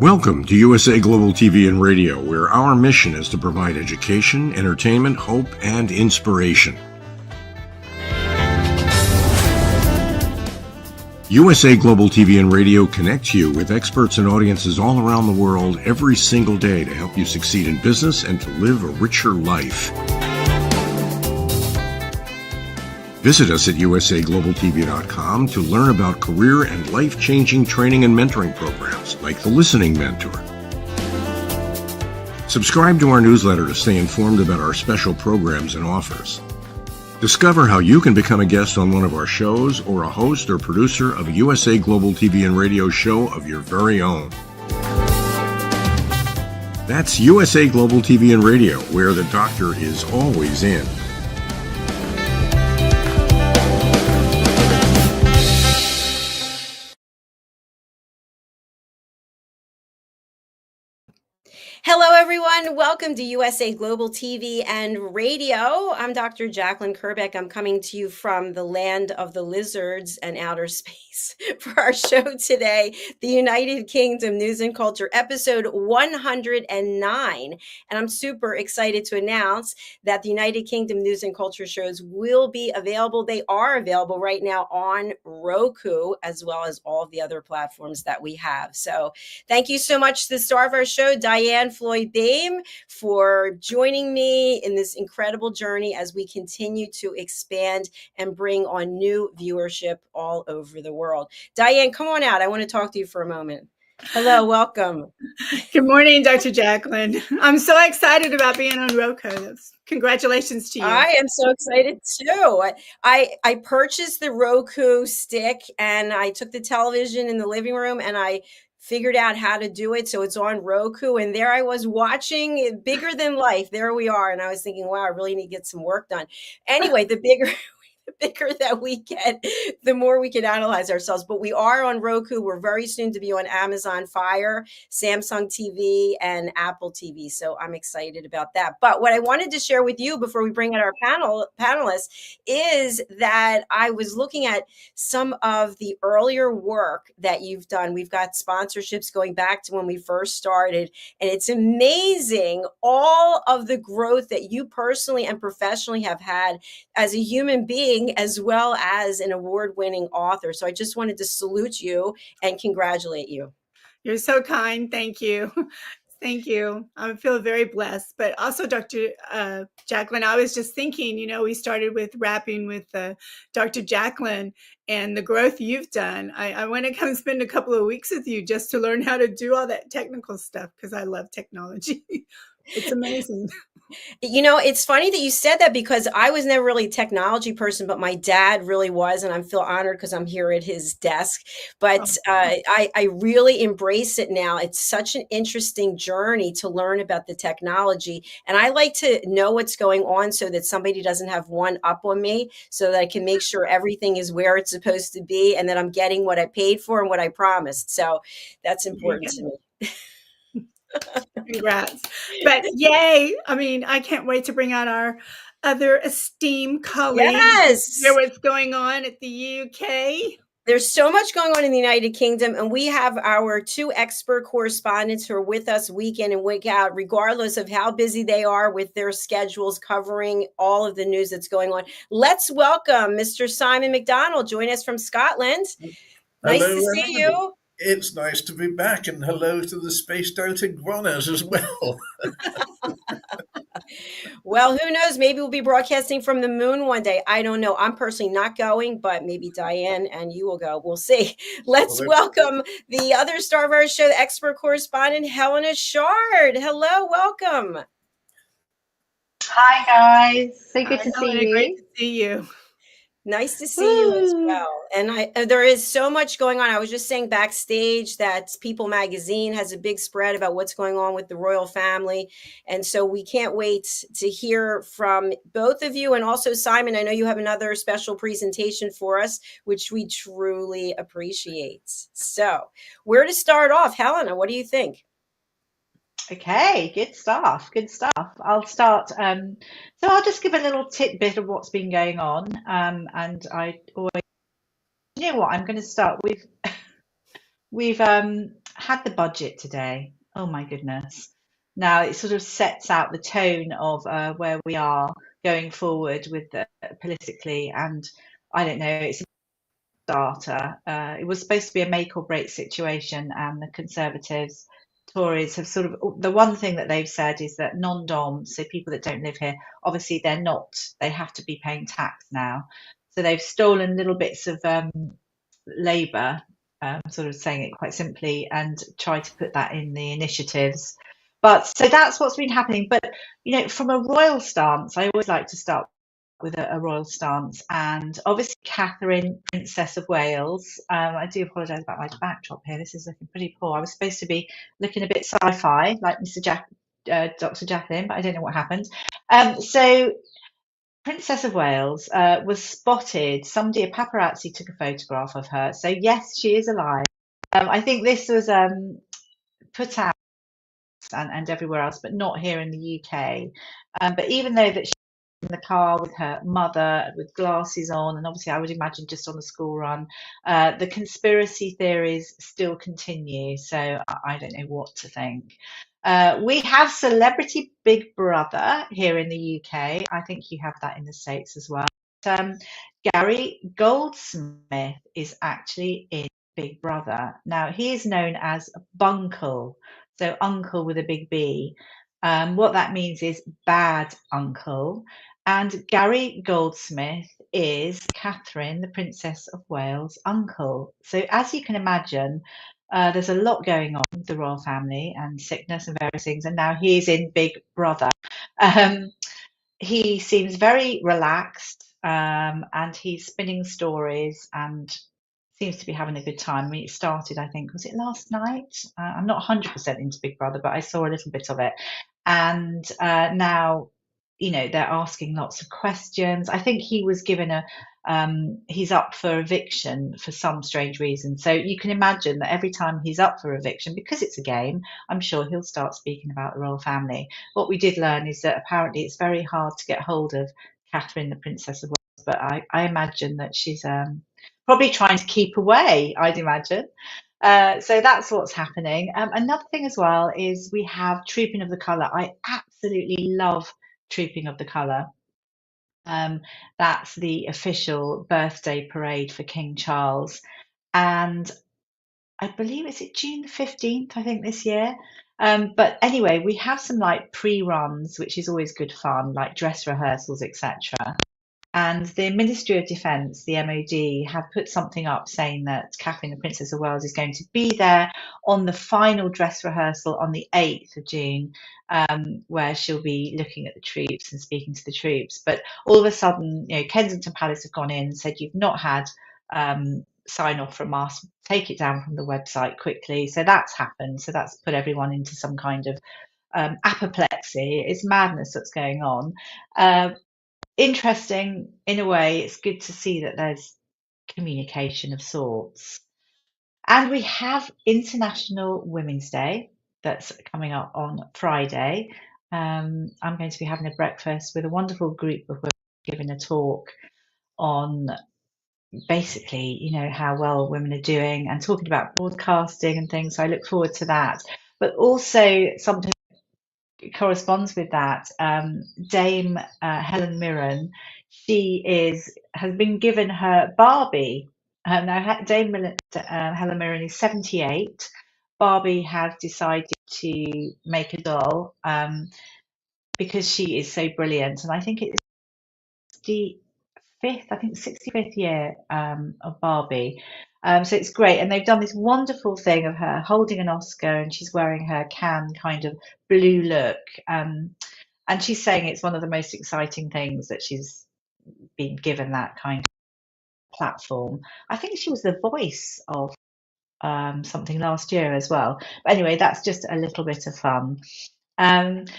Welcome to USA Global TV and Radio, where our mission is to provide education, entertainment, hope, and inspiration. USA Global TV and Radio connects you with experts and audiences all around the world every single day to help you succeed in business and to live a richer life. Visit us at usaglobaltv.com to learn about career and life-changing training and mentoring programs like the Listening Mentor. Subscribe to our newsletter to stay informed about our special programs and offers. Discover how you can become a guest on one of our shows or a host or producer of a USA Global TV and Radio show of your very own. That's USA Global TV and Radio, where the doctor is always in. Hello, everyone. Welcome to USA Global TV and Radio. I'm Dr. Jacalyn Kerbeck. I'm coming to you from the land of the lizards and outer space for our show today, the United Kingdom News and Culture, episode 109. And I'm super excited to announce that the United Kingdom News and Culture shows will be available. They are available right now on Roku, as well as all of the other platforms that we have. So thank you so much to the star of our show, DIANN, FLOYD, BOEHM, for joining me in this incredible journey as we continue to expand and bring on new viewership all over the world. DIANN, come on out. I want to talk to you for a moment. Hello, welcome. Good morning, Dr. Jacalyn. I'm so excited about being on Roku. Congratulations to you. I am so excited too. I purchased the Roku stick and I took the television in the living room and I figured out how to do it. So it's on Roku. And there I was watching it, bigger than life. There we are. And I was thinking, wow, I really need to get some work done. Anyway, the bigger that we get, the more we can analyze ourselves. But we are on Roku. We're very soon to be on Amazon Fire, Samsung TV, and Apple TV. So I'm excited about that. But what I wanted to share with you before we bring in our panelists is that I was looking at some of the earlier work that you've done. We've got sponsorships going back to when we first started. And it's amazing all of the growth that you personally and professionally have had as a human being, as well as an award-winning author. So I just wanted to salute you and congratulate you. You're so kind. Thank you. Thank you. I feel very blessed. But also, Dr. Jacalyn, I was just thinking, we started with rapping with Dr. Jacalyn and the growth you've done. I want to come spend a couple of weeks with you just to learn how to do all that technical stuff because I love technology. It's amazing. It's funny that you said that because I was never really a technology person, but my dad really was. And I feel honored because I'm here at his desk. But I really embrace it now. It's such an interesting journey to learn about the technology. And I like to know what's going on so that somebody doesn't have one up on me, so that I can make sure everything is where it's supposed to be and that I'm getting what I paid for and what I promised. So that's important to me. Congrats. But yay. I can't wait to bring out our other esteemed colleagues. Yes. Hear what's going on at the UK. There's so much going on in the United Kingdom, and we have our two expert correspondents who are with us week in and week out, regardless of how busy they are with their schedules covering all of the news that's going on. Let's welcome Mr. Simon MacDonald, join us from Scotland. Nice to see you. It's nice to be back, and hello to the spaced out iguanas as well. Well, who knows? Maybe we'll be broadcasting from the moon one day. I don't know. I'm personally not going, but maybe DIANN and you will go. We'll see. Let's welcome the other star of our show, the expert correspondent, HELENA. Hello, welcome. Hi, guys. So good to see you. Great to see you. Nice to see you as well. And there is so much going on. I was just saying backstage that People magazine has a big spread about what's going on with the royal family. And so we can't wait to hear from both of you. And also, Simon, I know you have another special presentation for us, which we truly appreciate. So where to start off? HELENA, what do you think? Okay, good stuff. I'll start. So I'll just give a little tidbit of what's been going on. And I always, I'm going to start with, we've had the budget today. Oh my goodness. Now it sort of sets out the tone of where we are going forward with politically, and I don't know, it's a starter. It was supposed to be a make or break situation, and the Conservatives, Tories have sort of, the one thing that they've said is that non-dom, so people that don't live here, obviously they have to be paying tax now. So they've stolen little bits of Labour, sort of saying it quite simply, and try to put that in the initiatives. But so that's what's been happening. But, you know, from a royal stance, I always like to start with a royal stance. And obviously, Catherine, Princess of Wales. I do apologise about my backdrop here. This is looking pretty poor. I was supposed to be looking a bit sci-fi, like Dr. Jacalyn, but I don't know what happened. So Princess of Wales was spotted. A paparazzi took a photograph of her. So yes, she is alive. I think this was put out and everywhere else, but not here in the UK. But even though that she's in the car with her mother with glasses on, and obviously I would imagine just on the school run, the conspiracy theories still continue. So I don't know what to think. We have Celebrity Big Brother here in the UK. I think you have that in the States as well. Gary Goldsmith is actually in Big Brother. Now, he is known as Bunkle, so uncle with a big B. What that means is bad uncle. And Gary Goldsmith is Catherine, the Princess of Wales' uncle. So as you can imagine, there's a lot going on with the royal family and sickness and various things. And now he's in Big Brother. He seems very relaxed, and he's spinning stories and seems to be having a good time. I mean, it started, I think, was it last night? I'm not 100% into Big Brother, but I saw a little bit of it. And now, you know, they're asking lots of questions. I think he was given he's up for eviction for some strange reason. So you can imagine that every time he's up for eviction, because it's a game, I'm sure he'll start speaking about the royal family. What we did learn is that apparently it's very hard to get hold of Catherine, the Princess of Wales, but I imagine that she's probably trying to keep away, I'd imagine. So that's what's happening. Another thing as well is we have Trooping of the Colour. I absolutely love Trooping of the Colour. That's the official birthday parade for King Charles. And I believe it's June the 15th, I think, this year. But anyway, we have some like pre-runs, which is always good fun, like dress rehearsals, etc. And the Ministry of Defence, the MOD, have put something up saying that Catherine, the Princess of Wales, is going to be there on the final dress rehearsal on the 8th of June, where she'll be looking at the troops and speaking to the troops. But all of a sudden, you know, Kensington Palace have gone in and said, you've not had sign off from us, take it down from the website quickly. So that's happened. So that's put everyone into some kind of apoplexy. It's madness that's going on. Interesting in a way. It's good to see that there's communication of sorts. And we have International Women's Day that's coming up on Friday. I'm going to be having a breakfast with a wonderful group of women giving a talk on basically, you know, how well women are doing and talking about broadcasting and things. So I look forward to that. But also something corresponds with that. Dame Helen Mirren, she has been given her Barbie. Now Dame Helen Mirren is 78. Barbie has decided to make a doll because she is so brilliant, and I think it's the 65th year of Barbie. So it's great. And they've done this wonderful thing of her holding an Oscar, and she's wearing her Cannes kind of blue look. And she's saying it's one of the most exciting things that she's been given that kind of platform. I think she was the voice of something last year as well. But anyway, that's just a little bit of fun. And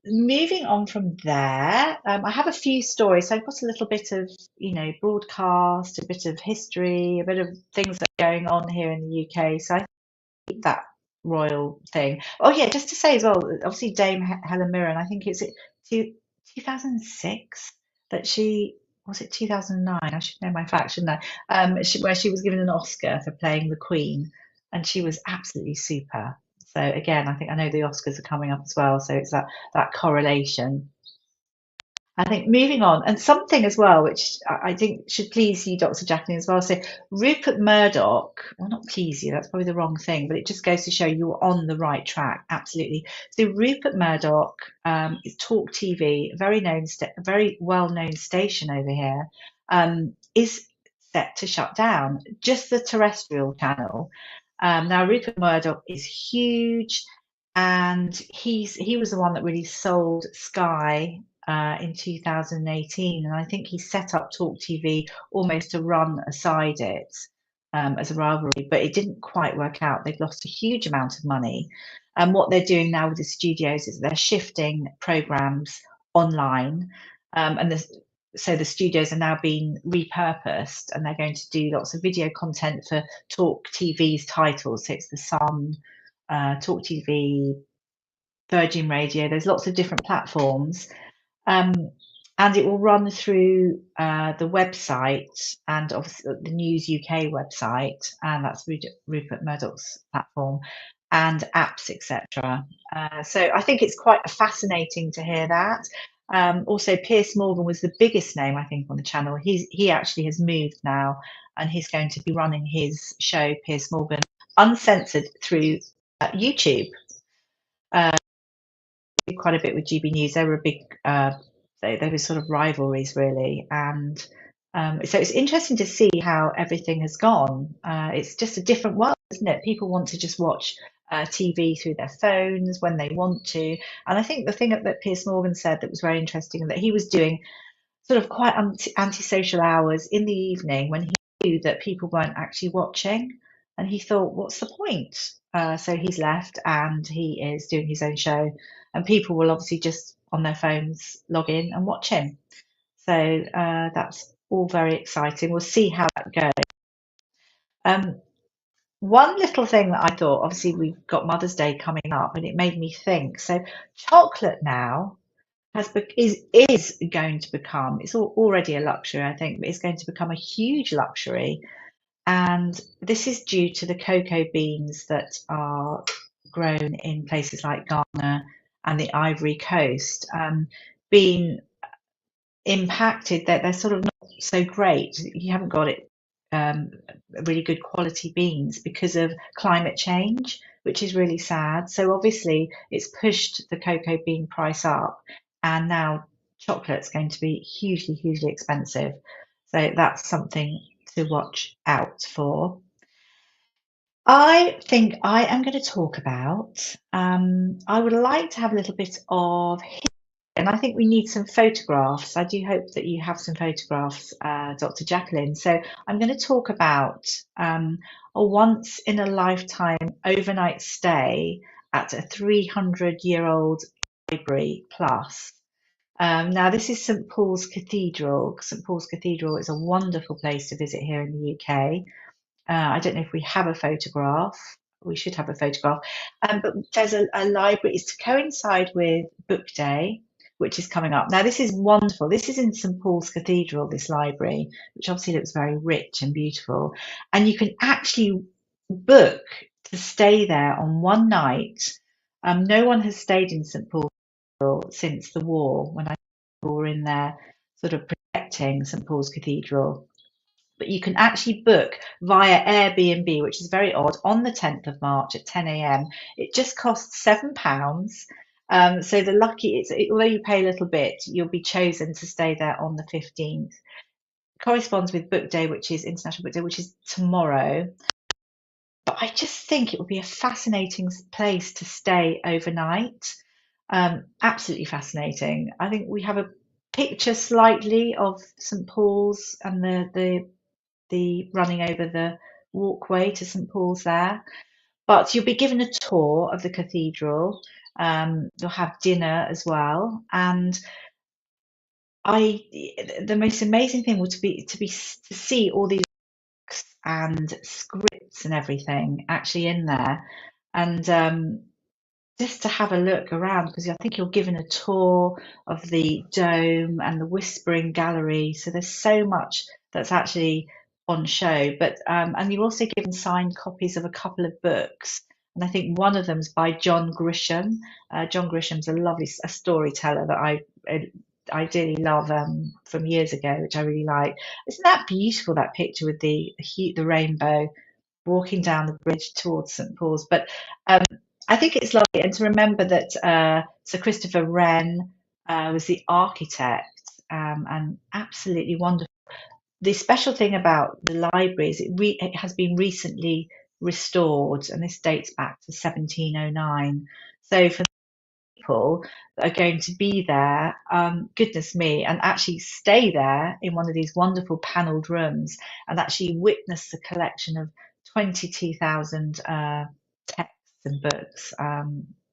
moving on from there, I have a few stories. So I've got a little bit of, you know, broadcast, a bit of history, a bit of things that are going on here in the UK. So I think that royal thing. Oh yeah, just to say as well, obviously Dame Helen Mirren, I think it's 2006 that she, was it 2009? I should know my facts, shouldn't I? Where she was given an Oscar for playing the Queen. and she was absolutely super. So again, I know the Oscars are coming up as well, so it's that correlation. I think moving on, and something as well, which I think should please you, Dr. Jacalyn, as well. So Rupert Murdoch, well, not please you, that's probably the wrong thing, but it just goes to show you're on the right track. Absolutely. So Rupert Murdoch is Talk TV, a very well-known station over here, is set to shut down, just the terrestrial channel. Now Rupert Murdoch is huge, and he was the one that really sold Sky in 2018, and I think he set up Talk TV almost to run aside it as a rivalry, but it didn't quite work out. They've lost a huge amount of money, and what they're doing now with the studios is they're shifting programs online, so the studios are now being repurposed, and they're going to do lots of video content for Talk TV's titles. So it's The Sun, Talk TV, Virgin Radio. There's lots of different platforms. And it will run through the website and obviously the News UK website, and that's Rupert Murdoch's platform, and apps, etc. So I think it's quite fascinating to hear that. Also, Piers Morgan was the biggest name, I think, on the channel. He actually has moved now, and he's going to be running his show, Piers Morgan, uncensored through YouTube. Quite a bit with GB News. They were a big, they were sort of rivalries, really. And so it's interesting to see how everything has gone. It's just a different world, isn't it? People want to just watch TV through their phones when they want to. And I think the thing that Piers Morgan said that was very interesting, that he was doing sort of quite antisocial hours in the evening when he knew that people weren't actually watching. And he thought, what's the point? So he's left, and he is doing his own show, and people will obviously just on their phones log in and watch him. So that's all very exciting. We'll see how that goes. One little thing that I thought, obviously we've got Mother's Day coming up, and it made me think. So chocolate now is going to become, it's already a luxury, I think, but it's going to become a huge luxury. And this is due to the cocoa beans that are grown in places like Ghana and the Ivory Coast being impacted, that they're sort of not so great. You haven't got it really good quality beans because of climate change, which is really sad. So obviously it's pushed the cocoa bean price up, and now chocolate's going to be hugely expensive. So that's something to watch out for. I think I am going to talk about, I would like to have a little bit of history, and I think we need some photographs. I do hope that you have some photographs, Dr. Jacalyn. So I'm going to talk about a once in a lifetime overnight stay at a 300-year-old library plus. Now, this is St Paul's Cathedral. St Paul's Cathedral is a wonderful place to visit here in the UK. I don't know if we have a photograph. We should have a photograph. But there's a library. It's to coincide with Book Day, which is coming up. Now, this is wonderful. This is in St Paul's Cathedral, this library, which obviously looks very rich and beautiful. And you can actually book to stay there on one night. No one has stayed in St Paul's Cathedral since the war, when I were in there sort of protecting St Paul's Cathedral. But you can actually book via Airbnb, which is very odd, on the 10th of March at 10 a.m. It just costs £7. So the lucky, although you pay a little bit, you'll be chosen to stay there on the 15th. Corresponds with Book Day, which is International Book Day, which is tomorrow. But I just think it would be a fascinating place to stay overnight. Absolutely fascinating. I think we have a picture slightly of St Paul's and the running over the walkway to St Paul's there, but you'll be given a tour of the cathedral. You'll have dinner as well, and the most amazing thing would to see all these books and scripts and everything actually in there, and just to have a look around, because I think you're given a tour of the dome and the Whispering Gallery. So there's so much that's actually on show, but and you're also given signed copies of a couple of books, and I think one of them's by John Grisham. John Grisham's a storyteller that I really love from years ago, which I really like. Isn't that beautiful, that picture with the rainbow walking down the bridge towards St Paul's? But I think it's lovely, and to remember that Sir Christopher Wren was the architect, and absolutely wonderful. The special thing about the library is it has been recently restored, and this dates back to 1709. So for people that are going to be there, goodness me, and actually stay there in one of these wonderful panelled rooms and actually witness the collection of 22,000 texts and books.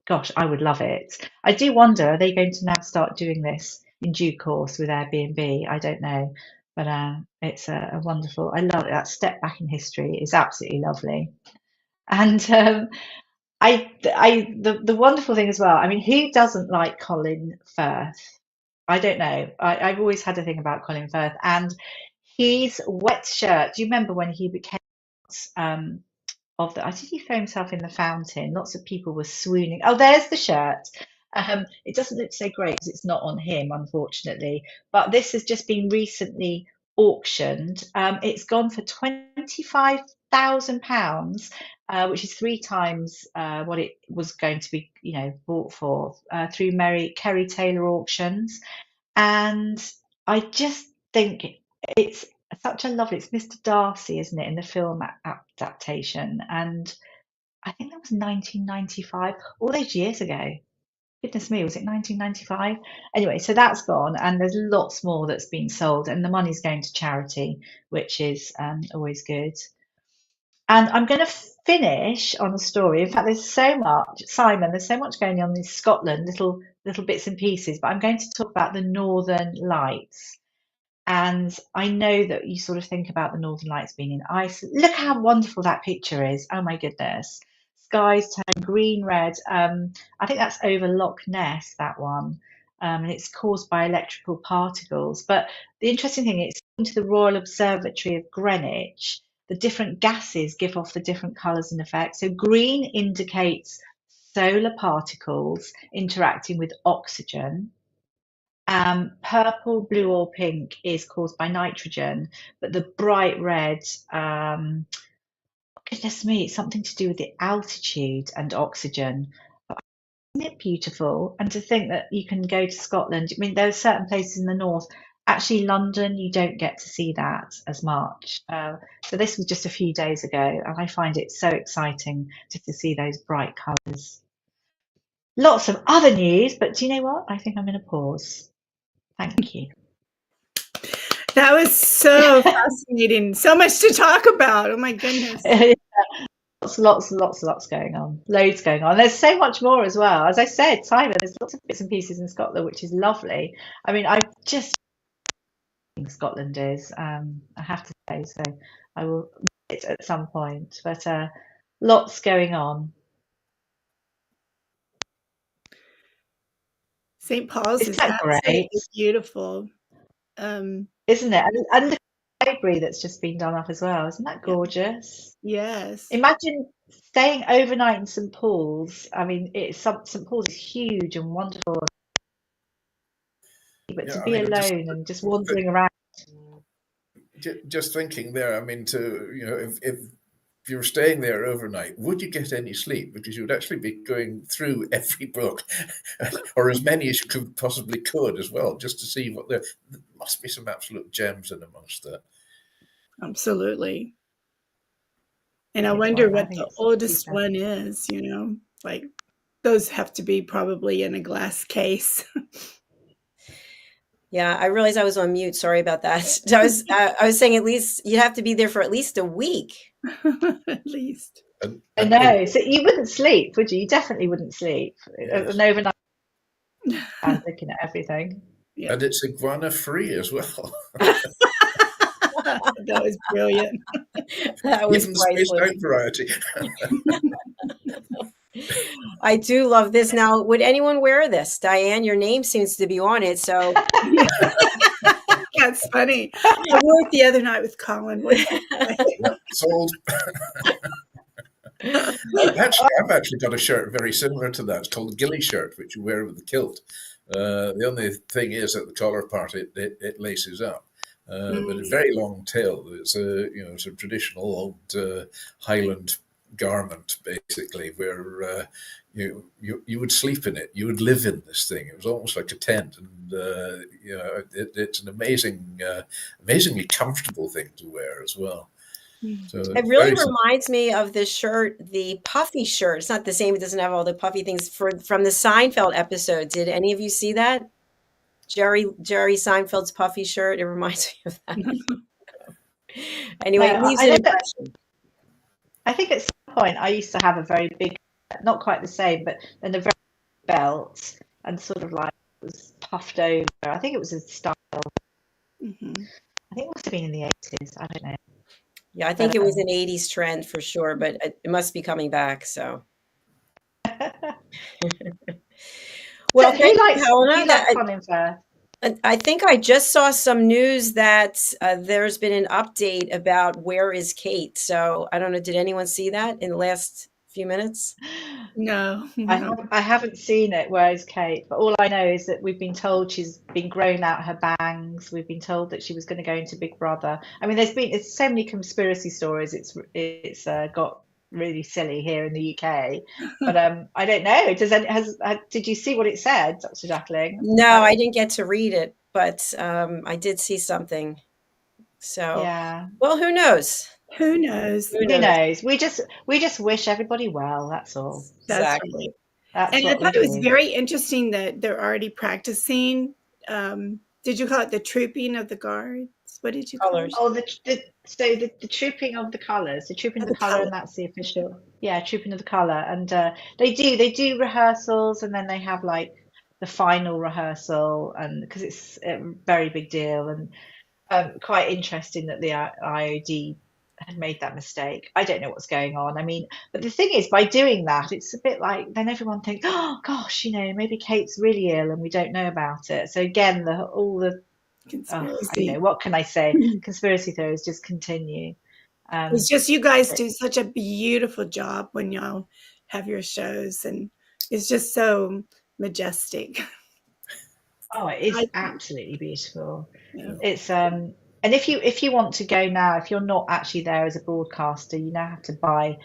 Gosh, I would love it. I do wonder, are they going to now start doing this in due course with Airbnb? I don't know. But it's a wonderful, I love it. That step back in history is absolutely lovely. And the wonderful thing as well, I mean, who doesn't like Colin Firth? I don't know. I've always had a thing about Colin Firth, and his wet shirt. Do you remember when he became I think he threw himself in the fountain. Lots of people were swooning. Oh, there's the shirt. It doesn't look so great because it's not on him, unfortunately. But this has just been recently auctioned. It's gone for £25,000, which is 3 times what it was going to be, bought for through Kerry Taylor Auctions. And I just think it's such a lovely. It's Mr. Darcy, isn't it, in the film adaptation? And I think that was 1995, all those years ago. Goodness me, was it 1995? Anyway, so that's gone, and there's lots more that's been sold, and the money's going to charity, which is always good. And I'm going to finish on a story. In fact, there's so much, Simon, there's so much going on in Scotland, little bits and pieces, but I'm going to talk about the Northern Lights. And I know that you sort of think about the Northern Lights being in Iceland. Look how wonderful that picture is. Oh my goodness. Skies turn green, red. I think that's over Loch Ness, that one. And it's caused by electrical particles. But the interesting thing is, according to the Royal Observatory of Greenwich, the different gases give off the different colours and effects. So green indicates solar particles interacting with oxygen. Purple, blue or pink is caused by nitrogen, but the bright red, goodness me, it's something to do with the altitude and oxygen. Isn't it beautiful? And to think that you can go to Scotland, I mean, there are certain places in the north, actually London, you don't get to see that as much. So this was just a few days ago, and I find it so exciting just to see those bright colours. Lots of other news, but do you know what? I think I'm going to pause. Thank you. That was so fascinating. So much to talk about. Oh my goodness. Lots going on. Loads going on. There's so much more as well. As I said, Simon, there's lots of bits and pieces in Scotland, which is lovely. I mean, I just think Scotland is, I have to say, so I will it at some point. But lots going on. St. Paul's is great. It's beautiful. Isn't it? And the library that's just been done up as well. Isn't that gorgeous? Yes. Imagine staying overnight in St. Paul's. I mean, St. Paul's is huge and wonderful. But to be alone and just wandering around. Just thinking there, I mean, if you're staying there overnight, would you get any sleep? Because you would actually be going through every book, or as many as you possibly could as well, just to see what there must be some absolute gems in amongst that. Absolutely. And I wonder what the oldest one is, like those have to be probably in a glass case. Yeah, I realized I was on mute. Sorry about that. I was saying at least you'd have to be there for at least a week. At least. I know. So you wouldn't sleep, would you? You definitely wouldn't sleep. Yes. An overnight and looking at everything. Yeah. And it's iguana free as well. That was brilliant. That was even the spaced out variety. I do love this. Now, would anyone wear this? DIANN, your name seems to be on it, so That's funny. I wore it the other night with Colin. Yep, sold. I've actually got a shirt very similar to that. It's called a ghillie shirt, which you wear with the kilt. The only thing is at the collar part, it laces up. But a very long tail. It's it's a traditional old Highland garment, basically, where you would sleep in it. You would live in this thing. It was almost like a tent, and it's an amazingly comfortable thing to wear as well. So it really reminds me of the shirt, the puffy shirt. It's not the same. It doesn't have all the puffy things from the Seinfeld episode. Did any of you see that? Jerry Seinfeld's puffy shirt. It reminds me of that. Anyway, it leaves an impression. I think at some point I used to have a very big, not quite the same, but then a very big belt and sort of like it was puffed over. I think it was a style. Mm-hmm. I think it must have been in the 80s. I don't know. Yeah, I think it was an 80s trend for sure, but it must be coming back. So, well, thank you, Helena. I think I just saw some news that there's been an update about where is Kate. So I don't know. Did anyone see that in the last few minutes? No. I haven't seen it. Where is Kate? But all I know is that we've been told she's been growing out her bangs. We've been told that she was going to go into Big Brother. I mean, it's so many conspiracy stories. It's got really silly here in the UK. But I don't know. Did you see what it said, Dr. Jacalyn? No, I didn't get to read it, but I did see something. So yeah. Well, who knows? Who knows? Who knows? We just wish everybody well. That's all. Exactly. And I thought it was very interesting that they're already practicing. Did you call it the trooping of the guards? What did you call it? Oh, the trooping of the colours. The trooping of the colour, and that's the official. Yeah, trooping of the colour, and they do rehearsals, and then they have like the final rehearsal, and because it's a very big deal, and quite interesting that the IOD had made that mistake. I don't know what's going on. I mean, but the thing is, by doing that, it's a bit like then everyone thinks, oh gosh, maybe Kate's really ill and we don't know about it. So again, what can I say? Conspiracy theories just continue. It's just you guys do such a beautiful job when y'all have your shows, and it's just so majestic. Oh, it is absolutely beautiful. Yeah. It's and if you want to go now, if you're not actually there as a broadcaster, you now have to buy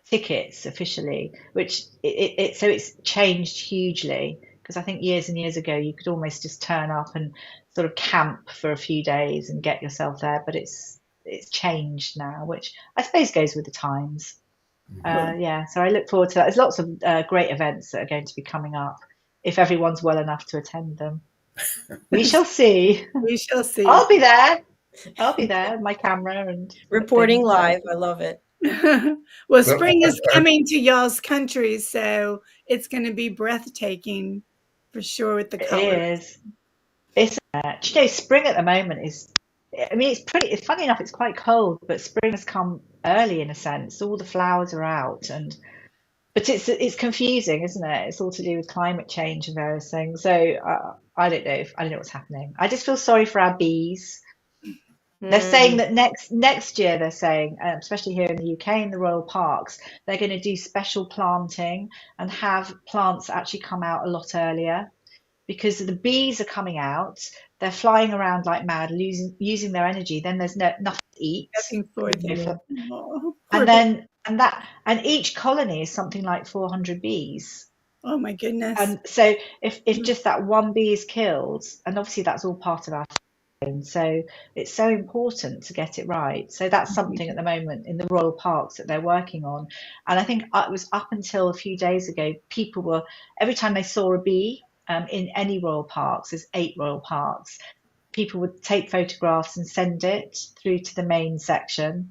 tickets officially, which so it's changed hugely, because I think years and years ago you could almost just turn up and sort of camp for a few days and get yourself there, but it's changed now, which I suppose goes with the times. Yeah, so I look forward to that. There's lots of great events that are going to be coming up if everyone's well enough to attend them. We shall see. We shall see. I'll be there with my camera and reporting live. I love it. Well, spring is coming to y'all's country, so it's going to be breathtaking for sure with the colors. It is. Spring at the moment is, I mean, it's funny enough, it's quite cold, but spring has come early in a sense. All the flowers are out, but it's confusing, isn't it? It's all to do with climate change and various things. So I don't know what's happening. I just feel sorry for our bees. They're saying that next year, they're saying, especially here in the UK in the Royal Parks, they're going to do special planting and have plants actually come out a lot earlier, because the bees are coming out. They're flying around like mad, using their energy. Then there's nothing to eat. And each colony is something like 400 bees. Oh my goodness! And so if just that one bee is killed, and obviously that's all part of our. So it's so important to get it right. So that's something at the moment in the Royal Parks that they're working on. And I think it was up until a few days ago, people were, every time they saw a bee in any Royal Parks, there's 8 Royal Parks, people would take photographs and send it through to the main section,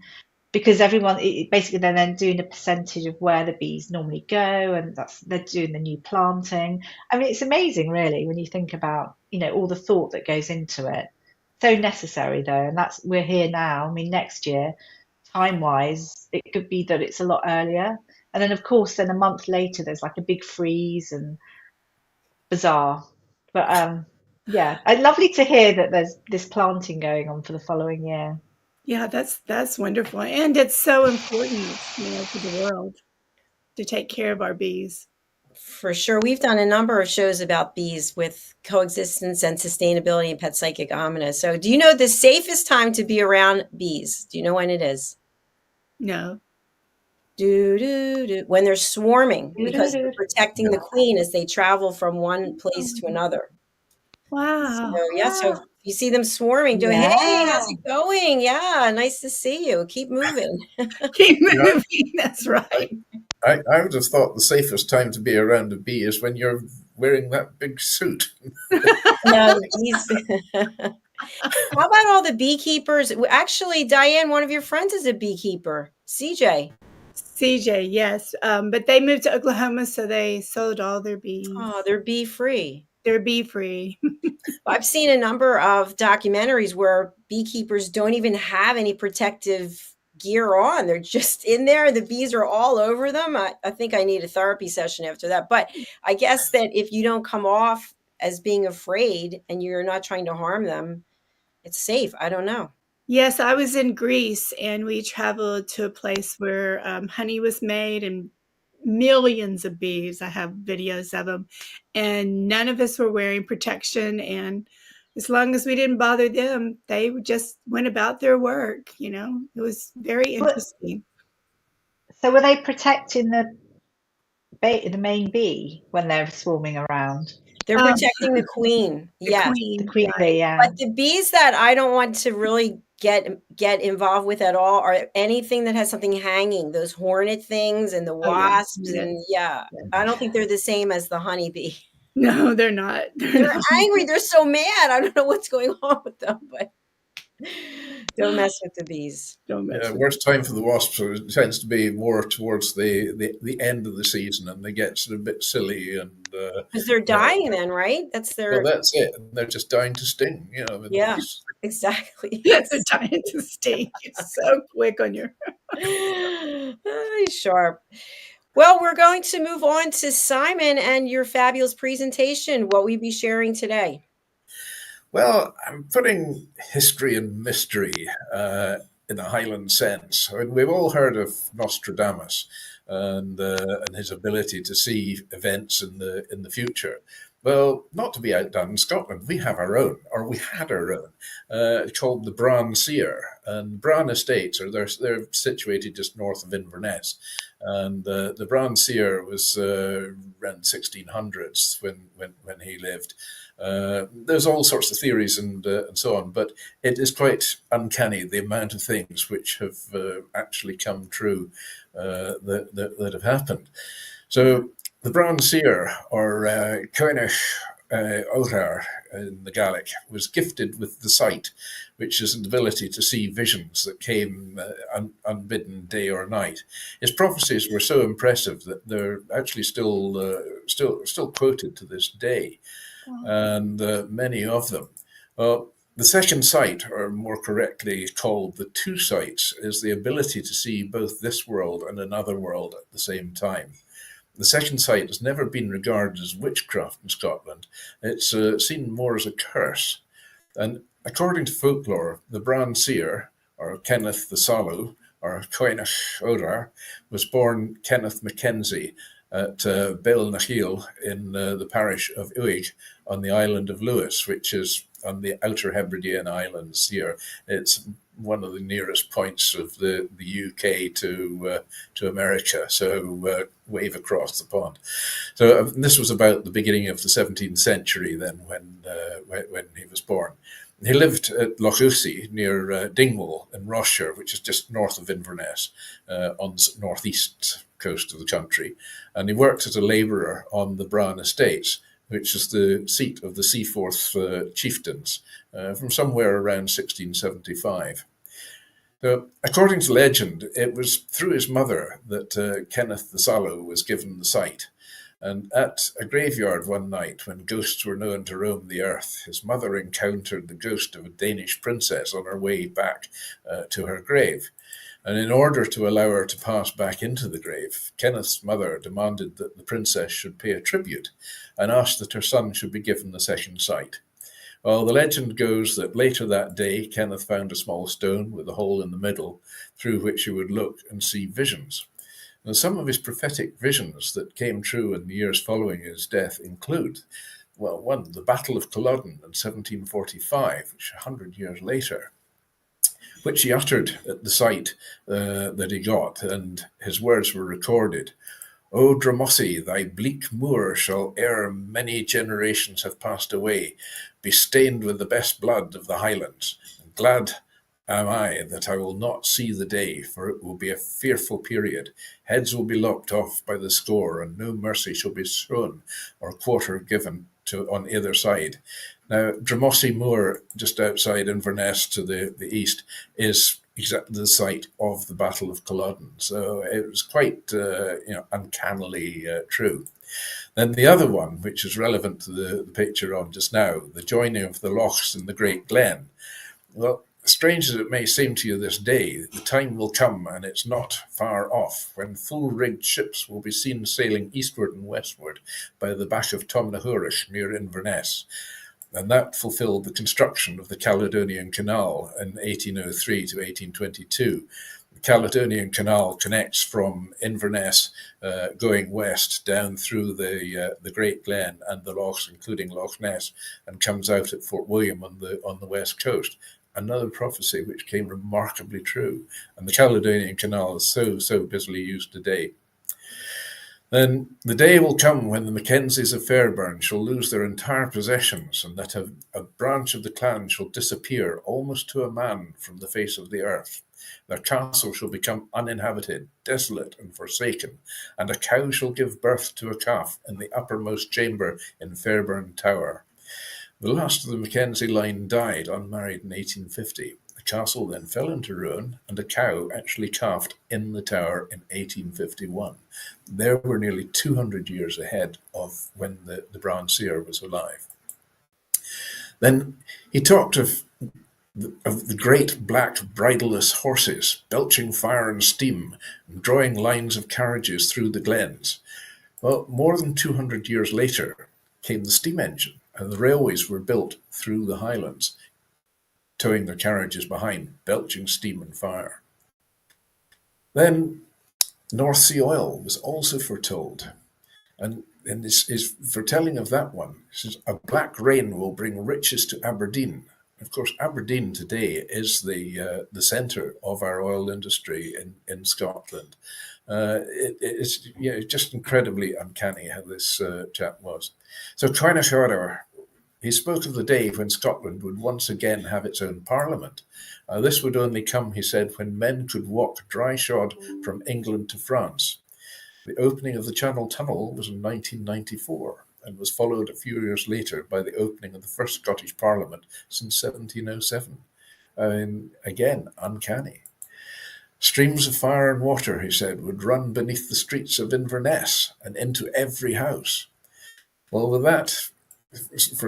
because everyone, basically they're then doing a percentage of where the bees normally go, and they're doing the new planting. I mean, it's amazing really when you think about, all the thought that goes into it. So necessary though, and we're here now. I mean, next year, time-wise, it could be that it's a lot earlier, and then of course, then a month later, there's like a big freeze and bizarre. But Yeah, and lovely to hear that there's this planting going on for the following year. Yeah, that's wonderful. And it's so important, for the world to take care of our bees. For sure. We've done a number of shows about bees with coexistence and sustainability and pet psychic omina. So do you know the safest time to be around bees? Do you know when it is? No. When they're swarming, because they're Doo-doo-doo. protecting the queen as they travel from one place to another. Wow. So yeah, so if you see them swarming, do hey, how's it going? Yeah, nice to see you. Keep moving. Keep Yeah. moving. That's right. I would have thought the safest time to be around a bee is when you're wearing that big suit. No, how about all the beekeepers? Actually, Diane, one of your friends is a beekeeper, CJ. CJ, yes. But they moved to Oklahoma, so they sold all their bees. Oh, they're bee free. They're bee free. I've seen a number of documentaries where beekeepers don't even have any protective gear on. They're just in there. The bees are all over them. I think I need a therapy session after that. But I guess that if you don't come off as being afraid and you're not trying to harm them, it's safe. I don't know. Yes, I was in Greece and we traveled to a place where honey was made and millions of bees. I have videos of them, and none of us were wearing protection. And as long as we didn't bother them, they just went about their work. It was very interesting. So were they protecting the main bee when they're swarming around? They're protecting the queen. Yeah, the queen bee. Yeah, but the bees that I don't want to really get involved with at all are anything that has something hanging, those hornet things and the wasps. And I don't think they're the same as the honeybee. No, they're not. They're angry. They're so mad. I don't know what's going on with them, but don't mess with the bees. Don't mess with worst time for the wasps tends to be more towards the end of the season, and they get sort of a bit silly and because they're dying then, right? That's well, that's it. They're just dying to sting. Yeah, exactly. They're dying to sting. You're so quick on your sharp. Well, we're going to move on to Simon and your fabulous presentation. What will you be sharing today? Well, I'm putting history and mystery in a Highland sense. I mean, we've all heard of Nostradamus and his ability to see events in the future. Well, not to be outdone, in Scotland, we have our own, or we had our own, called the Bran Seer. And Bran Estates, they're situated just north of Inverness. And the Bran Seer was around 1600s when he lived. There's all sorts of theories and so on, but it is quite uncanny the amount of things which have actually come true that have happened. So the Bran Seer, or Coinach Otar in the Gaelic, was gifted with the sight, which is an ability to see visions that came unbidden day or night. His prophecies were so impressive that they're actually still quoted to this day. And many of them. Well, the second sight, or more correctly called the two sights, is the ability to see both this world and another world at the same time. The second sight has never been regarded as witchcraft in Scotland. It's seen more as a curse. And according to folklore, the Bran Seer, or Kenneth the Sallow, or Coinach Odar, was born Kenneth Mackenzie at Balnachiel in the parish of Uig on the island of Lewis, which is on the Outer Hebridean Islands here. It's one of the nearest points of the UK to America, so wave across the pond. So this was about the beginning of the 17th century then when he was born. He lived at Lochussie near Dingwall in Rossshire, which is just north of Inverness on the northeast coast of the country. And he worked as a labourer on the Bran Estates, which is the seat of the Seaforth chieftains from somewhere around 1675. So, according to legend, it was through his mother that Kenneth the Sallow was given the sight. And at a graveyard one night, when ghosts were known to roam the earth, his mother encountered the ghost of a Danish princess on her way back to her grave. And in order to allow her to pass back into the grave, Kenneth's mother demanded that the princess should pay a tribute and asked that her son should be given the second sight. Well, the legend goes that later that day, Kenneth found a small stone with a hole in the middle through which he would look and see visions. And some of his prophetic visions that came true in the years following his death include, well, one, the Battle of Culloden in 1745, which 100 years later, which he uttered at the site that he got, and his words were recorded. O Drumossie, thy bleak moor shall, ere many generations have passed away, be stained with the best blood of the Highlands. Glad am I that I will not see the day, for it will be a fearful period. Heads will be lopped off by the score, and no mercy shall be shown or quarter given to on either side. Now, Drumossie Moor, just outside Inverness to the east, is exactly the site of the Battle of Culloden. So it was quite, uncannily true. Then the other one, which is relevant to the picture on just now, the joining of the lochs in the Great Glen. Well, strange as it may seem to you this day, the time will come, and it's not far off, when full-rigged ships will be seen sailing eastward and westward by the back of Tomnahurich near Inverness. And that fulfilled the construction of the Caledonian Canal in 1803 to 1822. The Caledonian Canal connects from Inverness going west down through the Great Glen and the lochs, including Loch Ness, and comes out at Fort William on the west coast. Another prophecy which came remarkably true. And the Caledonian Canal is so busily used today. Then the day will come when the Mackenzies of Fairburn shall lose their entire possessions, and that a branch of the clan shall disappear almost to a man from the face of the earth. Their castle shall become uninhabited, desolate, and forsaken, and a cow shall give birth to a calf in the uppermost chamber in Fairburn Tower. The last of the Mackenzie line died unmarried in 1850. The castle then fell into ruin, and a cow actually calved in the tower in 1851. There we're nearly 200 years ahead of when the Brown Seer was alive. Then he talked of the great black bridleless horses, belching fire and steam, and drawing lines of carriages through the glens. Well, more than 200 years later came the steam engine, and the railways were built through the Highlands, towing their carriages behind, belching steam and fire. Then North Sea oil was also foretold. And in his foretelling of that one, he says, a black rain will bring riches to Aberdeen. Of course, Aberdeen today is the centre of our oil industry in Scotland. It's just incredibly uncanny how this chap was. So Coinachorder, he spoke of the day when Scotland would once again have its own parliament. This would only come, he said, when men could walk dry-shod from England to France. The opening of the Channel Tunnel was in 1994 and was followed a few years later by the opening of the first Scottish Parliament since 1707. Again, uncanny. Streams of fire and water, he said, would run beneath the streets of Inverness and into every house. Well, with that,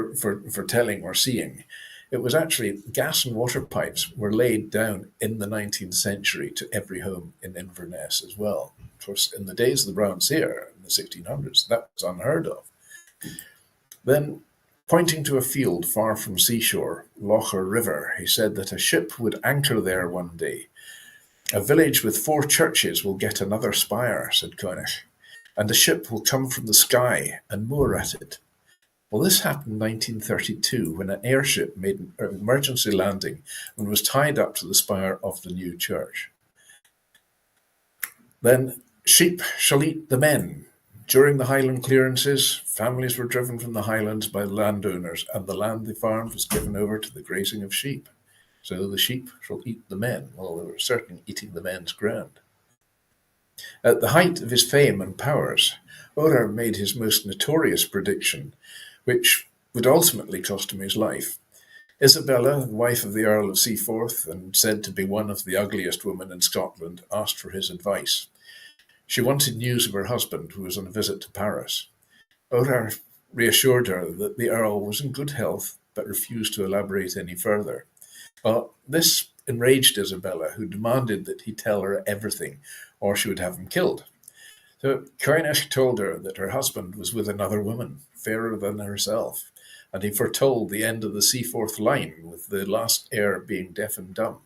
for telling or seeing, it was actually gas and water pipes were laid down in the 19th century to every home in Inverness as well. Of course, in the days of the Brown Seer in the 1600s, that was unheard of. Then, pointing to a field far from seashore, loch or river, he said that a ship would anchor there one day. A village with 4 churches will get another spire, said Coinach, and a ship will come from the sky and moor at it. Well, this happened in 1932 when an airship made an emergency landing and was tied up to the spire of the new church. Then, sheep shall eat the men. During the Highland clearances, families were driven from the Highlands by landowners, and the land they farmed was given over to the grazing of sheep. So the sheep shall eat the men. Well, they were certainly eating the men's ground. At the height of his fame and powers, Orar made his most notorious prediction, which would ultimately cost him his life. Isabella, wife of the Earl of Seaforth, and said to be one of the ugliest women in Scotland, asked for his advice. She wanted news of her husband, who was on a visit to Paris. Orar reassured her that the Earl was in good health, but refused to elaborate any further. Well, this enraged Isabella, who demanded that he tell her everything, or she would have him killed. So Coinach told her that her husband was with another woman, fairer than herself, and he foretold the end of the Seaforth line, with the last heir being deaf and dumb.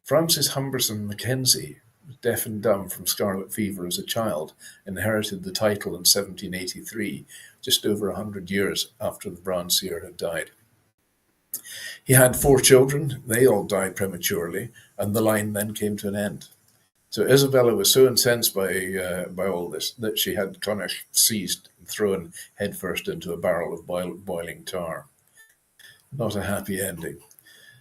Francis Humberson Mackenzie, deaf and dumb from scarlet fever as a child, inherited the title in 1783, just over 100 years after the Bronze Seer had died. He had 4 children. They all died prematurely, and the line then came to an end. So Isabella was so incensed by all this that she had Connacht seized and thrown headfirst into a barrel of boiling tar. Not a happy ending.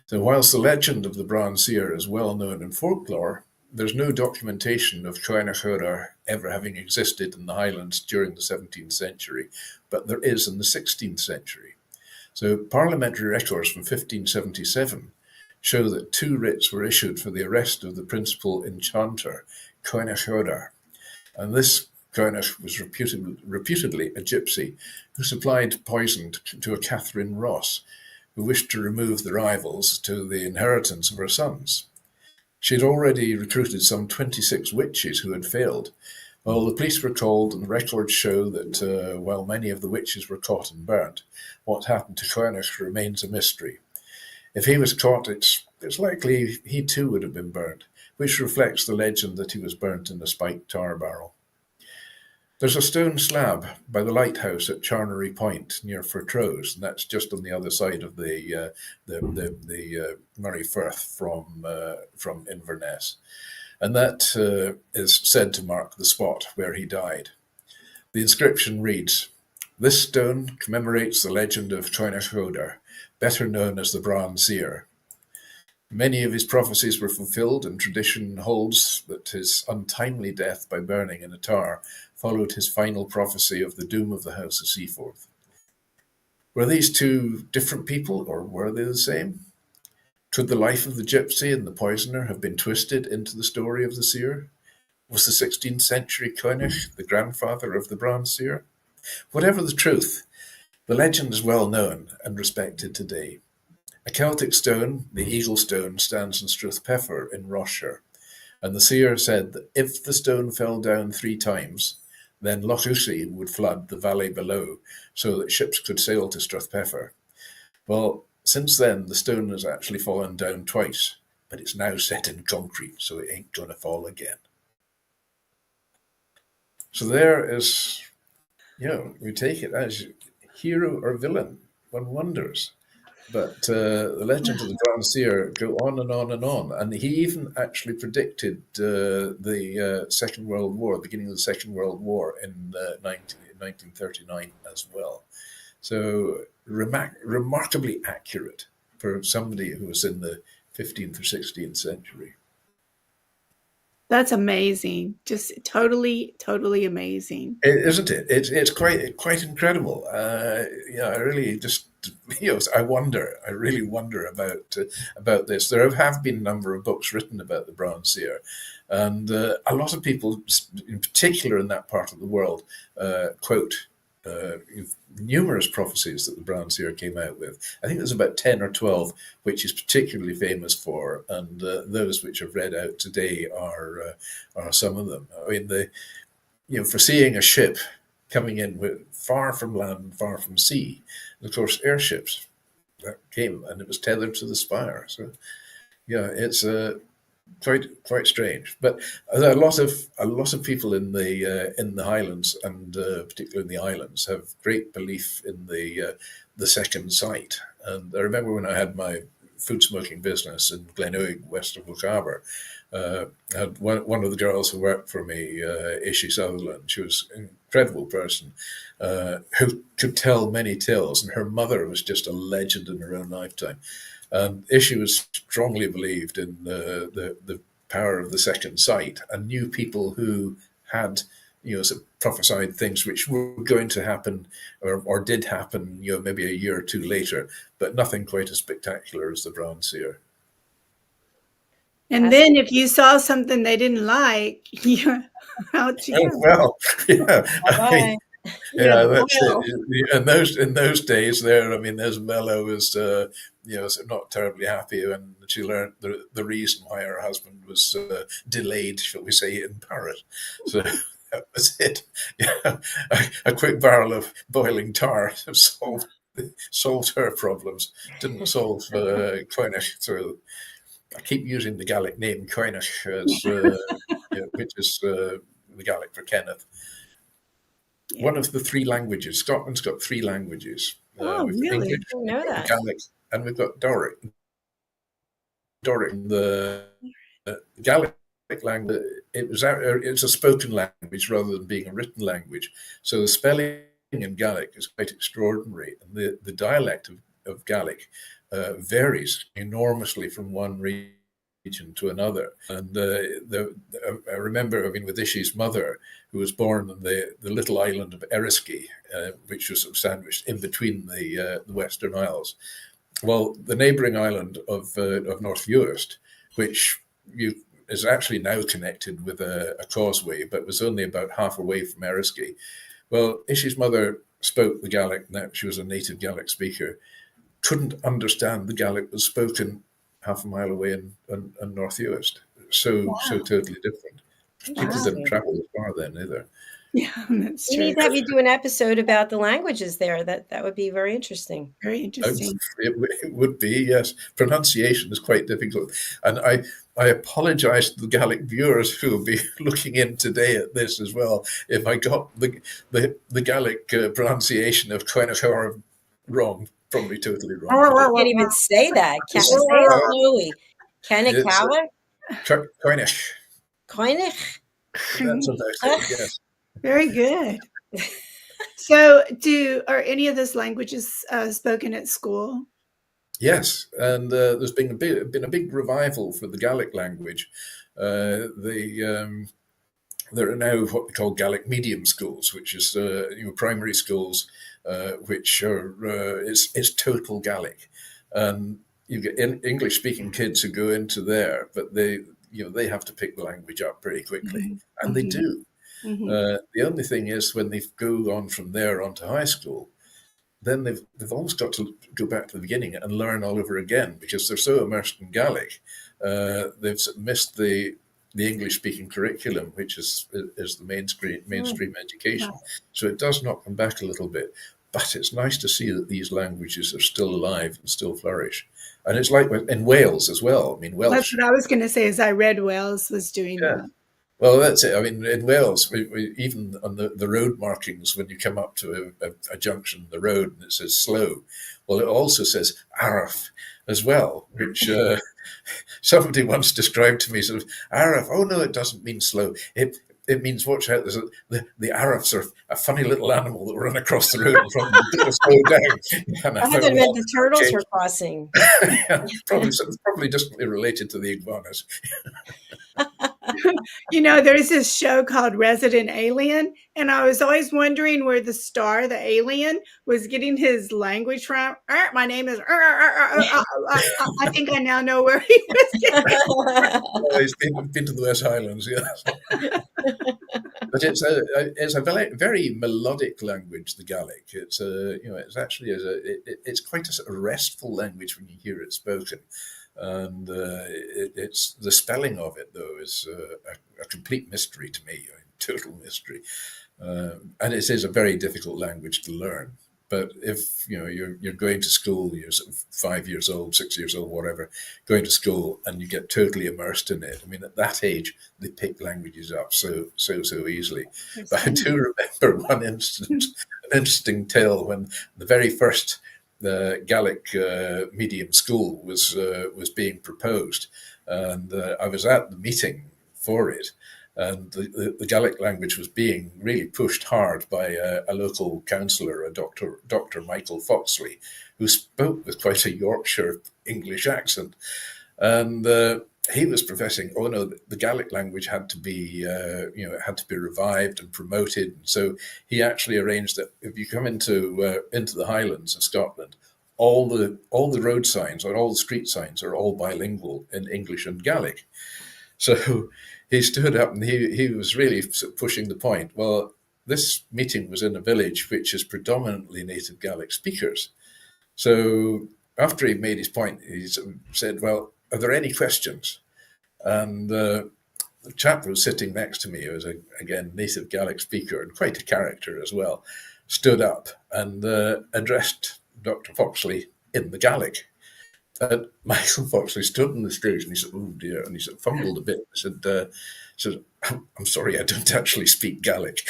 So whilst the legend of the Bronze Seer is well known in folklore, there's no documentation of Coinachora ever having existed in the Highlands during the 17th century, but there is in the 16th century. So parliamentary records from 1577 show that 2 writs were issued for the arrest of the principal enchanter, Coinachora. And this Coinach was reputedly a gypsy who supplied poison to a Catherine Ross, who wished to remove the rivals to the inheritance of her sons. She had already recruited some 26 witches who had failed. Well, the police were called, and the records show that while many of the witches were caught and burnt, what happened to Coinach remains a mystery. If he was caught, it's likely he too would have been burnt, which reflects the legend that he was burnt in a spiked tar barrel. There's a stone slab by the lighthouse at Charnery Point near Fortrose, and that's just on the other side of the Murray Firth from Inverness. And that is said to mark the spot where he died. The inscription reads, "This stone commemorates the legend of Coinach, better known as the Bronze Seer. Many of his prophecies were fulfilled, and tradition holds that his untimely death by burning in a tar followed his final prophecy of the doom of the House of Seaforth." Were these 2 different people, or were they the same? Could the life of the gypsy and the poisoner have been twisted into the story of the seer? Was the 16th century Coinach the grandfather of the Bronze Seer? Whatever the truth, the legend is well known and respected today. A Celtic stone, the Eagle Stone, stands in Struthpeffer in Rossshire, and the seer said that if the stone fell down 3 times, then Loch Ussy would flood the valley below so that ships could sail to Struthpeffer. Well, since then, the stone has actually fallen down twice, but it's now set in concrete, so it ain't going to fall again. So there is, we take it as hero or villain, one wonders. But the legend of the Bronze Seer go on and on and on. And he even actually predicted the Second World War, the beginning of the Second World War in 1939 as well. So remarkably accurate for somebody who was in the 15th or 16th century. That's amazing. Just totally, totally amazing. Isn't it? It's quite incredible. I really just, I really wonder about this. There have been a number of books written about the Bronze Seer, and a lot of people, in particular in that part of the world, quote numerous prophecies that the Bronze Seer came out with. I think there's about 10 or 12 which he's particularly famous for, and those which I've read out today are some of them. I mean, for seeing a ship coming in far from land, far from sea, and of course airships that came and it was tethered to the spire. So yeah, it's quite strange, but a lot of people in the Highlands and particularly in the islands have great belief in the second sight. And I remember when I had my food smoking business in Glenelg, west of Lochaber, I had one of the girls who worked for me, Ishi Sutherland. She was an incredible person who could tell many tales, and her mother was just a legend in her own lifetime. Ishi was strongly believed in the power of the second sight, and knew people who had, sort of prophesied things which were going to happen or did happen, maybe a year or 2 later, but nothing quite as spectacular as the Bronze Seer. And then if you saw something they didn't like, you're out to go. Well, yeah. I mean, yeah, that's it. In those days, there's Mello was, not terribly happy when she learned the reason why her husband was delayed, shall we say, in Paris. So that was it. Yeah, a quick barrel of boiling tar solved solved her problems, didn't solve Coinish. So I keep using the Gaelic name Coinish, which is the Gaelic for Kenneth. Yeah. One of the three languages. Scotland's got three languages. Oh, We've got really? English, I didn't know that. Gaelic, and we've got Doric. The Gaelic language, it's a spoken language rather than being a written language. So the spelling in Gaelic is quite extraordinary. And the dialect of Gaelic varies enormously from one region to another. And I remember having with Ishi's mother, who was born on the little island of Eriskay, which was sandwiched in between the Western Isles. Well, the neighbouring island of North Uist, which is actually now connected with a causeway, but was only about half away from Eriskay. Well, Ishi's mother spoke the Gaelic, she was a native Gaelic speaker, couldn't understand the Gaelic was spoken half a mile away in North Uist. So totally different. People didn't travel as far then either. Yeah, that's We true. need to have you do an episode about the languages there. That would be very interesting. Very interesting. It would be, yes. Pronunciation is quite difficult. And I apologise to the Gaelic viewers who will be looking in today at this as well if I got the Gaelic pronunciation of Coinish wrong. Probably totally wrong. I can't even say that. Can't say it slowly. Kennicala? Coinish. Coinich? That's about it, yes. Very good. So, are any of those languages spoken at school? Yes, and there's been a big revival for the Gaelic language. There are now what we call Gaelic medium schools, which is primary schools, which are is total Gaelic, and you get English-speaking kids who go into there, but they have to pick the language up pretty quickly, and they do. The only thing is when they go on from there onto high school, then they've almost got to go back to the beginning and learn all over again because they're so immersed in Gaelic. They've missed the English-speaking curriculum, which is the mainstream education. So it does knock them back a little bit. But it's nice to see that these languages are still alive and still flourish. And it's like in Wales as well. I mean, Welsh. That's what I was going to say. As I read, Wales was doing that. Well, that's it. I mean, in Wales, we even on the road markings, when you come up to a junction, the road, and it says slow, well, it also says araf as well, which somebody once described to me, sort of, araf, oh no, it doesn't mean slow. It means, watch out, the arafs are a funny little animal that run across the road in front of you, slow down. And I thought it meant the turtles were crossing. Probably distantly related to the iguanas. There's this show called Resident Alien, and I was always wondering where the star, the alien, was getting his language from. My name is. I think I now know where he was getting. He's been to the West Highlands, yes. But it's a very, very melodic language, the Gaelic. It's it's quite a restful language when you hear it spoken. And it's the spelling of it, though, is a complete mystery to me, a total mystery. And it is a very difficult language to learn. But if you're going to school, you're sort of 5 years old, 6 years old, whatever, going to school, and you get totally immersed in it. I mean, at that age, they pick languages up so easily. But I do remember one instance, an interesting tale when the very first. The Gaelic medium school was being proposed, and I was at the meeting for it, and the Gaelic language was being really pushed hard by a local councillor, a Dr. Michael Foxley, who spoke with quite a Yorkshire English accent, and he was professing, oh no, the Gaelic language had to be, had to be revived and promoted. So he actually arranged that if you come into the Highlands of Scotland, all the road signs or all the street signs are all bilingual in English and Gaelic. So he stood up and he was really pushing the point. Well, this meeting was in a village which is predominantly native Gaelic speakers. So after he made his point, he said, well, are there any questions? And the chap who was sitting next to me, who was, again, native Gaelic speaker and quite a character as well, stood up and addressed Dr. Foxley in the Gaelic. And Michael Foxley stood on the stage and he said, "Oh dear," and he said, fumbled a bit. He said, "I'm sorry, I don't actually speak Gaelic."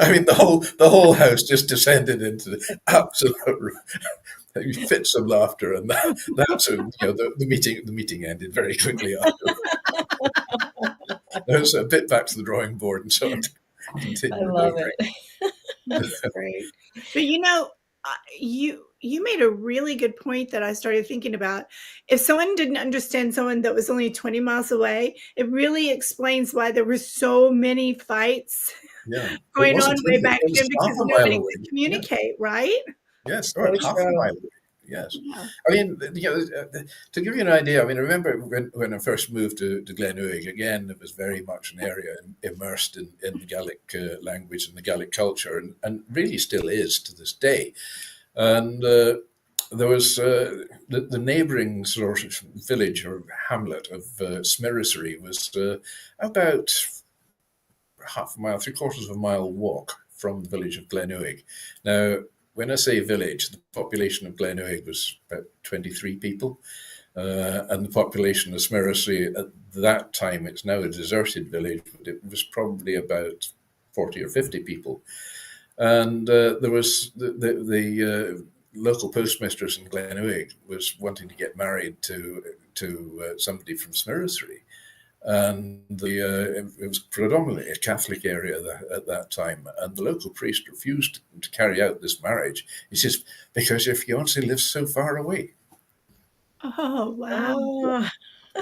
I mean, the whole house just descended into the absolute fits of laughter, and that's the meeting ended very quickly after. It was a bit back to the drawing board, and so on. I love it. That's great. But you made a really good point that I started thinking about. If someone didn't understand someone that was only 20 miles away, it really explains why there were so many fights going on way back then, because nobody could communicate, right? Yes, or half a mile away. Yes. Yeah. I mean, to give you an idea, I mean, I remember when I first moved to Glenouig, again, it was very much an area immersed in the Gaelic language and the Gaelic culture, and really still is to this day. And there was the neighbouring sort of village or hamlet of Smirrissery was about half a mile, 3/4 of a mile walk from the village of Glenouig. Now, when I say village, the population of Glenouig was about 23 people. And the population of Smirrissery at that time, it's now a deserted village, but it was probably about 40 or 50 people. And there was the local postmistress in Glenouig was wanting to get married to somebody from Smirrissery. And it was predominantly a Catholic area at that time, and the local priest refused to carry out this marriage. He says, "Because your fiancé lives so far away." Oh, wow.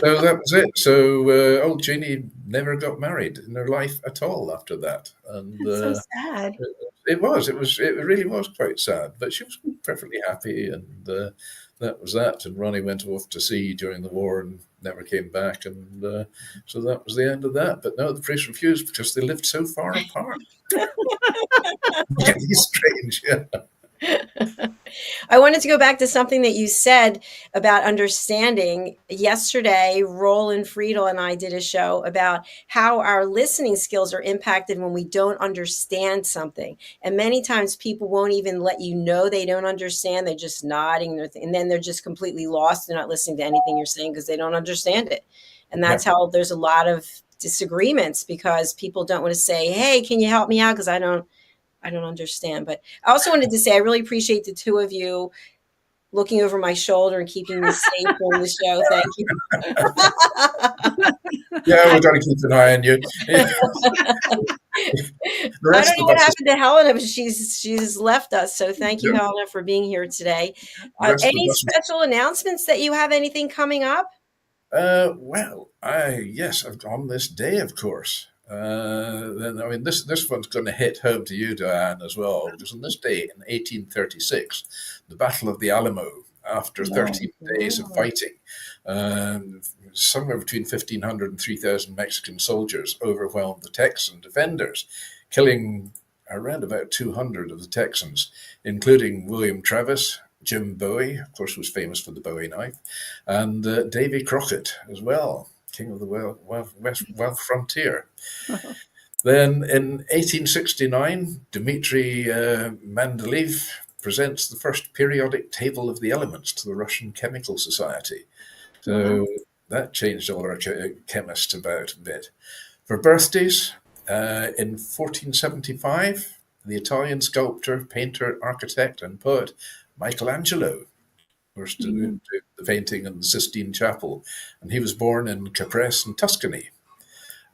So that was it. So old Jeannie never got married in her life at all after that. And that's so sad. It really was quite sad, but she was perfectly happy, and that was that. And Ronnie went off to sea during the war and never came back, and so that was the end of that. But no, the priest refused because they lived so far apart. Really strange, yeah. I wanted to go back to something that you said about understanding. Yesterday, Roland Friedel and I did a show about how our listening skills are impacted when we don't understand something. And many times people won't even let you know they don't understand. They're just nodding, and then they're just completely lost. They're not listening to anything you're saying because they don't understand it. And that's how there's a lot of disagreements, because people don't want to say, "Hey, can you help me out? Because I don't understand." But I also wanted to say I really appreciate the two of you looking over my shoulder and keeping me safe on the show. Thank you. Yeah, we've got to keep an eye on you. I don't know what happened to Helena, but she's left us. So thank you, Helena, for being here today. Any special announcements that you have? Anything coming up? Well, yes, on this day, of course. Then I mean, this one's going to hit home to you, Diane, as well, because on this day in 1836, the Battle of the Alamo, after 13 days of fighting, somewhere between 1,500 and 3,000 Mexican soldiers overwhelmed the Texan defenders, killing around about 200 of the Texans, including William Travis, Jim Bowie, of course, was famous for the Bowie knife, and Davy Crockett as well, king of the Welsh frontier. Then in 1869, Dmitry Mendeleev presents the first periodic table of the elements to the Russian Chemical Society. So that changed all our chemists about a bit. For birthdays, in 1475, the Italian sculptor, painter, architect, and poet Michelangelo first did the painting in the Sistine Chapel, and he was born in Caprese in Tuscany.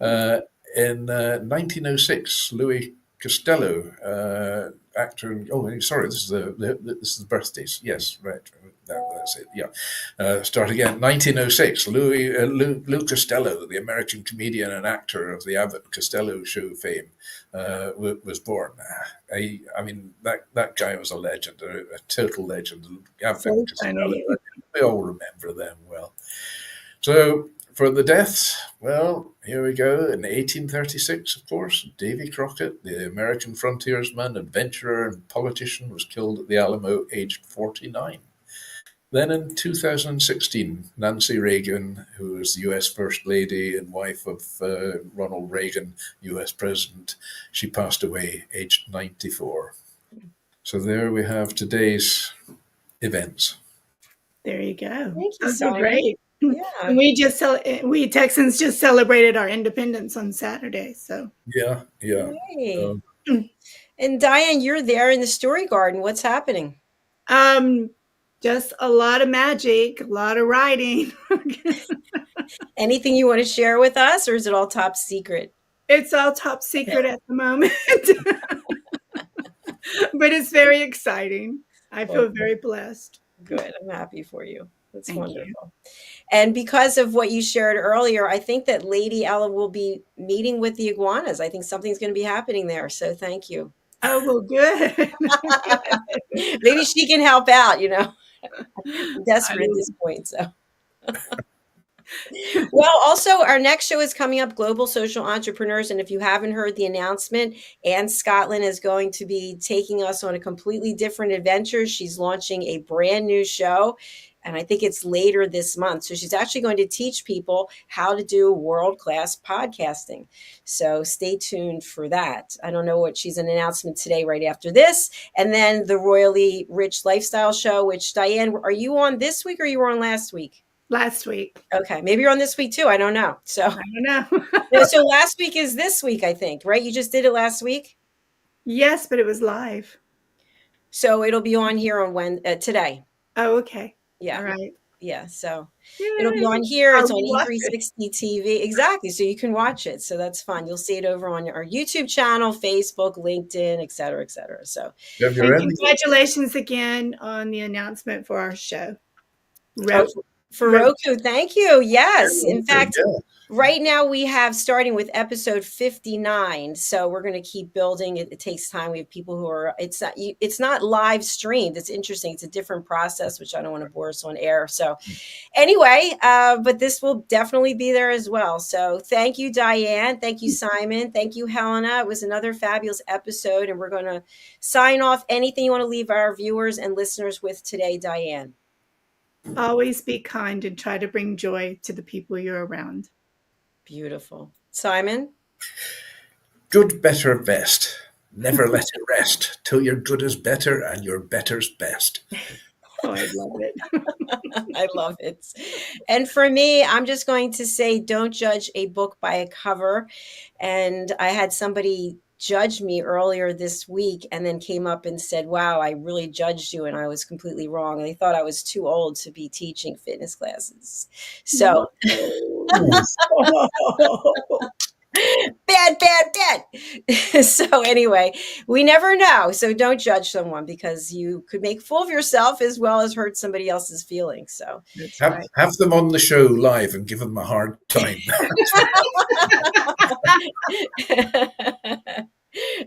In 1906, Louis Costello, actor. Sorry, this is the birthdays. Yes, right. That's it. Yeah. Start again. 1906. Lou Costello, the American comedian and actor of the Abbott Costello Show fame, was born. I mean, that guy was a legend, a total legend. Abbott Costello. We all remember them well. So for the deaths, well, here we go. In 1836, of course, Davy Crockett, the American frontiersman, adventurer, and politician, was killed at the Alamo, aged 49. Then in 2016, Nancy Reagan, who was the U.S. First Lady and wife of Ronald Reagan, U.S. President, she passed away, aged 94. So there we have today's events. There you go. Thank you, Those are Simon. great. Yeah. And we Texans just celebrated our independence on Saturday. So Yeah. Hey. And Diane, you're there in the Story Garden. What's happening? just a lot of magic, a lot of writing. Anything you want to share with us, or is it all top secret? It's all top secret at the moment. But it's very exciting. I feel very blessed. Good. I'm happy for you. That's Thank wonderful. you. And because of what you shared earlier, I think that Lady Ella will be meeting with the iguanas. I think something's going to be happening there. So thank you. Oh, well, good. Maybe she can help out, you know. I'm desperate at this point. So. Well, also our next show is coming up, Global Social Entrepreneurs. And if you haven't heard the announcement, Anne Scotland is going to be taking us on a completely different adventure. She's launching a brand new show, and I think it's later this month. So she's actually going to teach people how to do world-class podcasting. So stay tuned for that. I don't know what she's an announcement today right after this. And then the Royally Rich Lifestyle Show, which Diane, are you on this week or you were on last week? Last week. Okay, maybe you're on this week too. I don't know. So I don't know. no, so last week is this week, I think, right? You just did it last week? Yes, but it was live. So it'll be on here on today. Oh, okay. Yeah. All right. Yeah. So Yay. it'll be on here. It's I'll on watch E360 TV. Exactly. So you can watch it. So that's fun. You'll see it over on our YouTube channel, Facebook, LinkedIn, et cetera, et cetera. So If you're in, congratulations again on the announcement for our show. for Roku, thank you. Yes. In Yeah. fact, right now we have starting with episode 59. So we're going to keep building. It takes time. We have people who are, it's not live streamed. It's interesting. It's a different process, which I don't want to bore us on air. So anyway, but this will definitely be there as well. So thank you, Diane. Thank you, Simon. Thank you, Helena. It was another fabulous episode, and we're going to sign off. Anything you want to leave our viewers and listeners with today, Diane? Always be kind and try to bring joy to the people you're around. Beautiful. Simon? good, better, best. Never let it rest till your good is better and your better's best. Oh, I love it. I love it. And for me, I'm just going to say, don't judge a book by a cover. And I had somebody judge me earlier this week and then came up and said, wow, I really judged you and I was completely wrong. And they thought I was too old to be teaching fitness classes. So bad. So anyway, we never know. So don't judge someone, because you could make a fool of yourself as well as hurt somebody else's feelings. So have them on the show live and give them a hard time.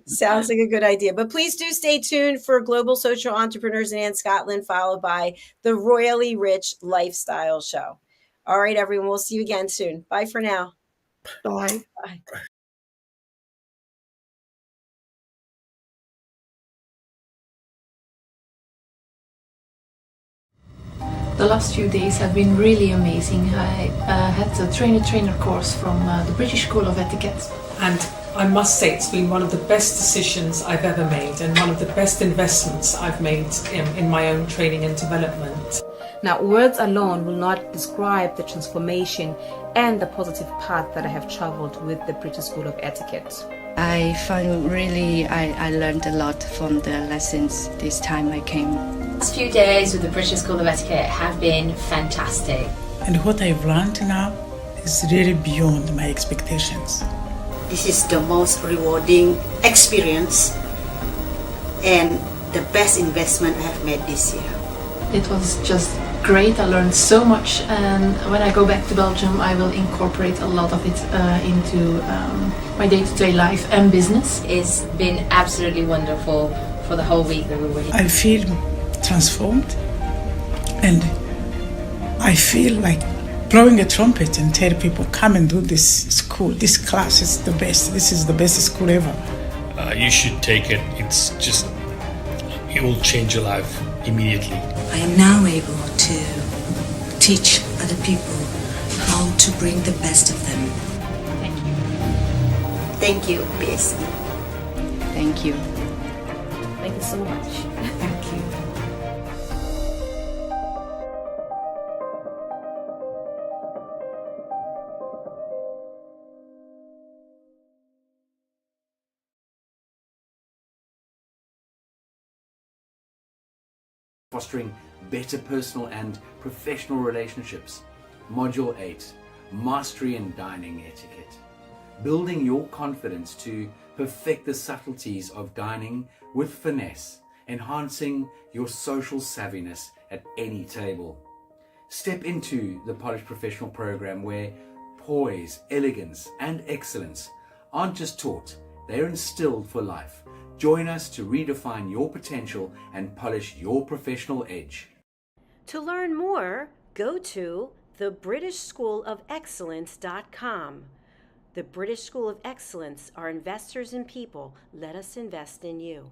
Sounds like a good idea. But please do stay tuned for Global Social Entrepreneurs in Anne Scotland, followed by the Royally Rich Lifestyle Show. All right, everyone. We'll see you again soon. Bye for now. Bye. Bye. The last few days have been really amazing. I had a trainer course from the British School of Etiquette. And I must say it's been one of the best decisions I've ever made and one of the best investments I've made in my own training and development. Now, words alone will not describe the transformation and the positive path that I have traveled with the British School of Etiquette. I find I learned a lot from the lessons this time I came. The last few days with the British School of Etiquette have been fantastic. And what I've learned now is really beyond my expectations. This is the most rewarding experience and the best investment I have made this year. It was just great. I learned so much, and when I go back to Belgium I will incorporate a lot of it into my day-to-day life and business. It's been absolutely wonderful for the whole week that we were here. I feel transformed, and I feel like blowing a trumpet and tell people, come and do this school. This class is the best. This is the best school ever. You should take it. It will change your life immediately. I am now able to teach other people how to bring the best of them. Thank you. Thank you, BSc. Thank you. Thank you so much. Thank you. Fostering better personal and professional relationships. Module 8, Mastery in Dining Etiquette. Building your confidence to perfect the subtleties of dining with finesse, enhancing your social savviness at any table. Step into the Polished Professional program where poise, elegance, and excellence aren't just taught, they're instilled for life. Join us to redefine your potential and polish your professional edge. To learn more, go to thebritishschoolofexcellence.com. The British School of Excellence are investors in people. Let us invest in you.